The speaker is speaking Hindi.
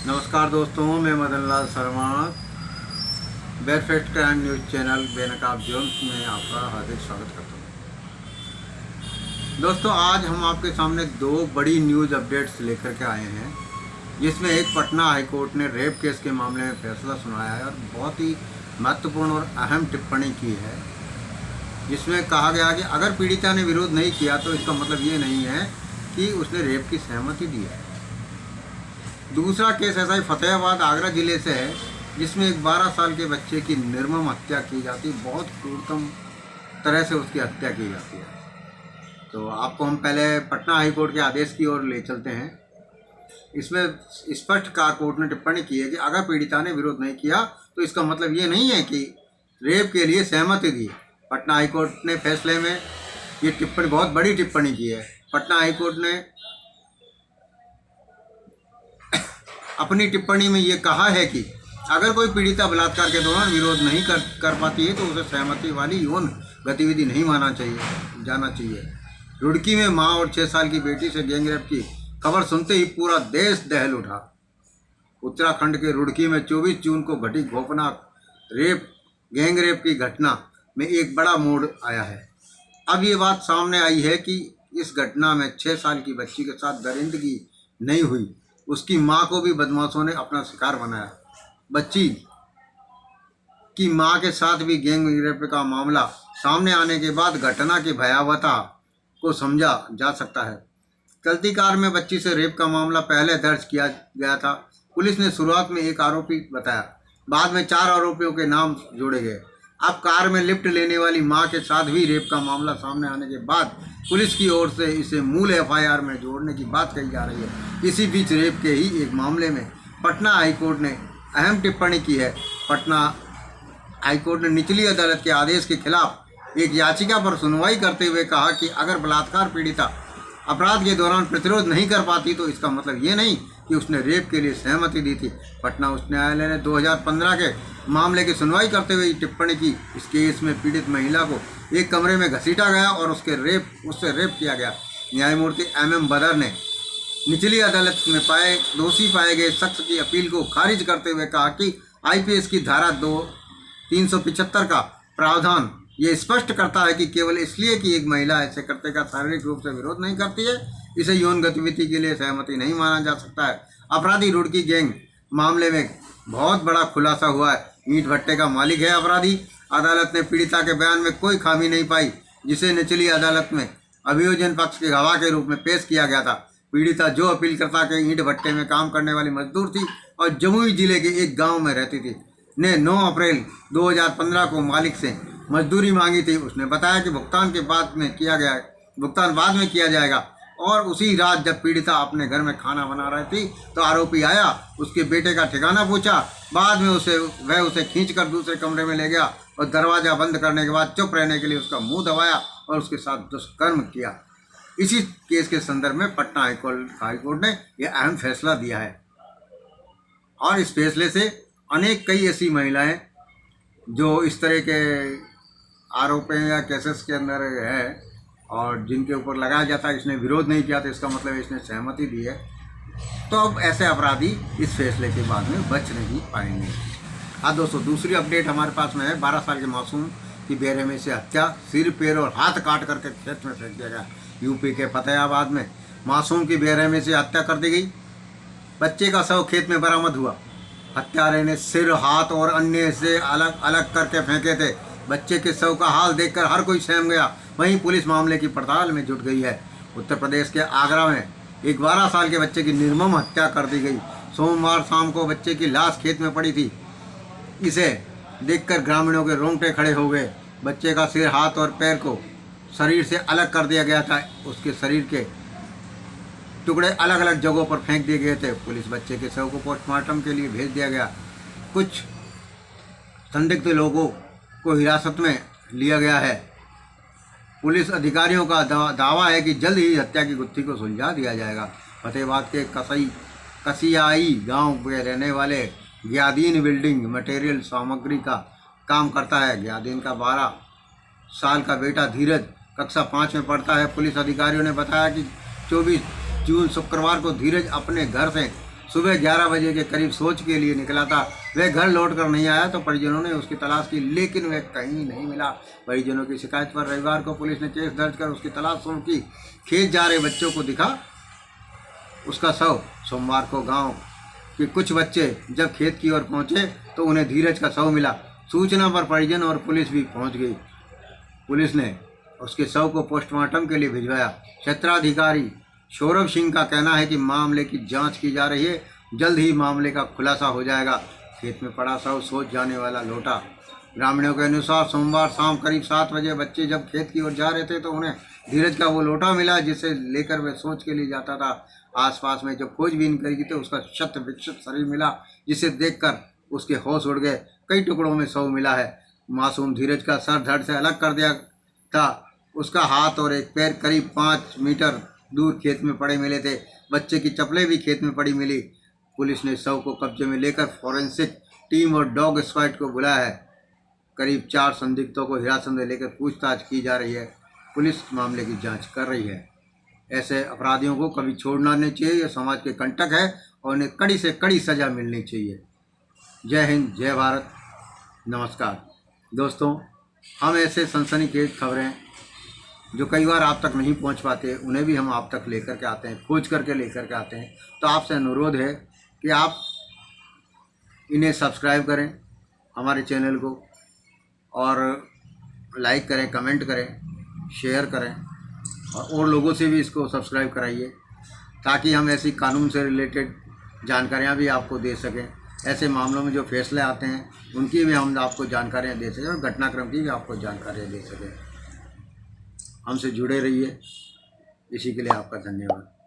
नमस्कार दोस्तों, मैं Madan Lal Sharma बेरफेक्ट crime news channel बेनकाब जोन्स में आपका हार्दिक स्वागत करता हूं। दोस्तों, आज हम आपके सामने दो बड़ी न्यूज़ अपडेट्स लेकर के आए हैं, जिसमें एक पटना हाईकोर्ट ने रेप केस के मामले में फैसला सुनाया है और बहुत ही महत्वपूर्ण और अहम टिप्पणी की है, जिसमें कहा गया कि अगर पीड़िता ने विरोध नहीं किया तो इसका मतलब ये नहीं है कि उसने रेप की सहमति दी है। दूसरा केस ऐसा ही फतेहाबाद आगरा ज़िले से है, जिसमें एक 12 साल के बच्चे की निर्मम हत्या की जाती है। बहुत क्रूरतम तरह से उसकी हत्या की जाती है। तो आपको हम पहले पटना हाईकोर्ट के आदेश की ओर ले चलते हैं। इसमें स्पष्ट का कोर्ट ने टिप्पणी की है कि अगर पीड़िता ने विरोध नहीं किया तो इसका मतलब ये नहीं है कि रेप के लिए सहमति दी। पटना हाईकोर्ट ने फैसले में ये टिप्पणी, बहुत बड़ी टिप्पणी की है। पटना हाईकोर्ट ने अपनी टिप्पणी में ये कहा है कि अगर कोई पीड़िता बलात्कार के दौरान विरोध नहीं कर पाती है तो उसे सहमति वाली यौन गतिविधि नहीं जाना चाहिए। रुड़की में मां और 6 साल की बेटी से गैंगरेप की खबर सुनते ही पूरा देश दहल उठा। उत्तराखंड के रुड़की में 24 जून को घटी खौफनाक गैंगरेप की घटना में एक बड़ा मोड़ आया है। अब ये बात सामने आई है कि इस घटना में 6 साल की बच्ची के साथ दरिंदगी नहीं हुई, उसकी मां को भी बदमाशों ने अपना शिकार बनाया। बच्ची की मां के साथ भी गैंगरेप का मामला सामने आने के बाद घटना की भयावहता को समझा जा सकता है। चलती कार में बच्ची से रेप का मामला पहले दर्ज किया गया था। पुलिस ने शुरुआत में एक आरोपी बताया, बाद में 4 आरोपियों के नाम जोड़े गए। अब कार में लिफ्ट लेने वाली मां के साथ भी रेप का मामला सामने आने के बाद पुलिस की ओर से इसे मूल एफआईआर में जोड़ने की बात कही जा रही है। इसी बीच रेप के ही एक मामले में पटना हाईकोर्ट ने अहम टिप्पणी की है। पटना हाईकोर्ट ने निचली अदालत के आदेश के खिलाफ एक याचिका पर सुनवाई करते हुए कहा कि अगर बलात्कार पीड़िता अपराध के दौरान प्रतिरोध नहीं कर पाती तो इसका मतलब ये नहीं कि उसने रेप के लिए सहमति दी थी। पटना उच्च न्यायालय ने 2015 के मामले की सुनवाई करते हुए टिप्पणी की। इस केस में पीड़ित महिला को एक कमरे में घसीटा गया और उससे रेप किया गया। न्यायमूर्ति MM बदर ने निचली अदालत में दोषी पाए गए शख्स की अपील को खारिज करते हुए कहा कि IPS की धारा 375 का प्रावधान ये स्पष्ट करता है कि केवल इसलिए कि एक महिला ऐसे करते का शारीरिक रूप से विरोध नहीं करती है, इसे यौन गतिविधि के लिए सहमति नहीं माना जा सकता है। अपराधी रुड़की गैंग मामले में बहुत बड़ा खुलासा हुआ है। ईंट भट्टे का मालिक है अपराधी। अदालत ने पीड़िता के बयान में कोई खामी नहीं पाई, जिसे निचली अदालत में अभियोजन पक्ष के गवाह के रूप में पेश किया गया था। पीड़िता जो अपीलकर्ता के ईंट भट्टे में काम करने वाली मजदूर थी और जमुई जिले के एक गाँव में रहती थी, ने 9 अप्रैल 2015 को मालिक से मजदूरी मांगी थी। उसने बताया कि भुगतान बाद में किया जाएगा और उसी रात जब पीड़िता अपने घर में खाना बना रही थी तो आरोपी आया, उसके बेटे का ठिकाना पूछा। बाद में वह उसे खींचकर दूसरे कमरे में ले गया और दरवाज़ा बंद करने के बाद चुप रहने के लिए उसका मुंह दबाया और उसके साथ दुष्कर्म किया। इसी केस के संदर्भ में पटना हाईकोर्ट ने यह अहम फैसला दिया है और इस फैसले से कई ऐसी महिलाएं जो इस तरह के आरोपों या केसेस के अंदर है और जिनके ऊपर लगाया जाता है इसने विरोध नहीं किया तो इसका मतलब इसने सहमति दी है, तो अब ऐसे अपराधी इस फैसले के बाद में बच नहीं पाएंगे। हाँ दोस्तों, दूसरी अपडेट हमारे पास में है। 12 साल के मासूम की बेरहमी से हत्या, सिर पैर और हाथ काट करके खेत में फेंक दिया गया। यूपी के फतेहाबाद में मासूम की बेरहमी से हत्या कर दी गई। बच्चे का शव खेत में बरामद हुआ। हत्यारे ने सिर, हाथ और अन्य से अलग अलग करके फेंके थे। बच्चे के शव का हाल देखकर हर कोई सहम गया। वहीं पुलिस मामले की पड़ताल में जुट गई है। उत्तर प्रदेश के आगरा में एक 12 साल के बच्चे की निर्मम हत्या कर दी गई। सोमवार शाम को बच्चे की लाश खेत में पड़ी थी। इसे देखकर ग्रामीणों के रोंगटे खड़े हो गए। बच्चे का सिर, हाथ और पैर को शरीर से अलग कर दिया गया था। उसके शरीर के टुकड़े अलग अलग जगहों पर फेंक दिए गए थे। पुलिस बच्चे के शव को पोस्टमार्टम के लिए भेज दिया गया। कुछ संदिग्ध लोगों को हिरासत में लिया गया है। पुलिस अधिकारियों का दावा है कि जल्द ही हत्या की गुत्थी को सुलझा दिया जाएगा। फतेहाबाद के कसियाई गांव में रहने वाले ग्यादीन बिल्डिंग मटेरियल सामग्री का काम करता है। ग्यादीन का 12 साल का बेटा धीरज कक्षा 5 में पढ़ता है। पुलिस अधिकारियों ने बताया कि 24 जून शुक्रवार को धीरज अपने घर से सुबह 11 बजे के करीब शौच के लिए निकला था। वह घर लौटकर नहीं आया तो परिजनों ने उसकी तलाश की, लेकिन वह कहीं नहीं मिला। परिजनों की शिकायत पर रविवार को पुलिस ने केस दर्ज कर उसकी तलाश शुरू की। खेत जा रहे बच्चों को दिखा उसका शव। सोमवार को गांव के कुछ बच्चे जब खेत की ओर पहुंचे तो उन्हें धीरज का शव मिला। सूचना पर परिजन और पुलिस भी पहुंच गई। पुलिस ने उसके शव को पोस्टमार्टम के लिए भिजवाया। क्षेत्राधिकारी सौरभ सिंह का कहना है कि मामले की जांच की जा रही है, जल्द ही मामले का खुलासा हो जाएगा। खेत में पड़ा शव सोच जाने वाला लौटा। ग्रामीणों के अनुसार सोमवार शाम करीब 7 बजे बच्चे जब खेत की ओर जा रहे थे तो उन्हें धीरज का वो लोटा मिला जिसे लेकर वे सोच के लिए जाता था। आसपास में जब खोजबीन करी तो उसका शत विक्षत शरीर मिला, जिसे देखकर उसके होश उड़ गए। कई टुकड़ों में शव मिला है। मासूम धीरज का सर धड़ से अलग कर दिया था। उसका हाथ और एक पैर करीब 5 मीटर दूर खेत में पड़े मिले थे। बच्चे की चप्पलें भी खेत में पड़ी मिली। पुलिस ने शव को कब्जे में लेकर फॉरेंसिक टीम और डॉग स्क्वाड को बुलाया है। करीब 4 संदिग्धों को हिरासत में लेकर पूछताछ की जा रही है। पुलिस मामले की जांच कर रही है। ऐसे अपराधियों को कभी छोड़ना नहीं चाहिए। यह समाज के कंटक है और उन्हें कड़ी से कड़ी सजा मिलनी चाहिए। जय हिंद, जय भारत, नमस्कार। दोस्तों, हम ऐसे सनसनीखेज खबरें जो कई बार आप तक नहीं पहुंच पाते, उन्हें भी हम आप तक लेकर के आते हैं, खोज करके लेकर के आते हैं। तो आपसे अनुरोध है कि आप इन्हें सब्सक्राइब करें हमारे चैनल को, और लाइक करें, कमेंट करें, शेयर करें, और लोगों से भी इसको सब्सक्राइब कराइए ताकि हम ऐसी कानून से रिलेटेड जानकारियाँ भी आपको दे सकें। ऐसे मामलों में जो फैसले आते हैं उनकी भी हम आपको जानकारियाँ दे सकें और घटनाक्रम की भी आपको जानकारियाँ दे सकें। हमसे जुड़े रहिए। इसी के लिए आपका धन्यवाद।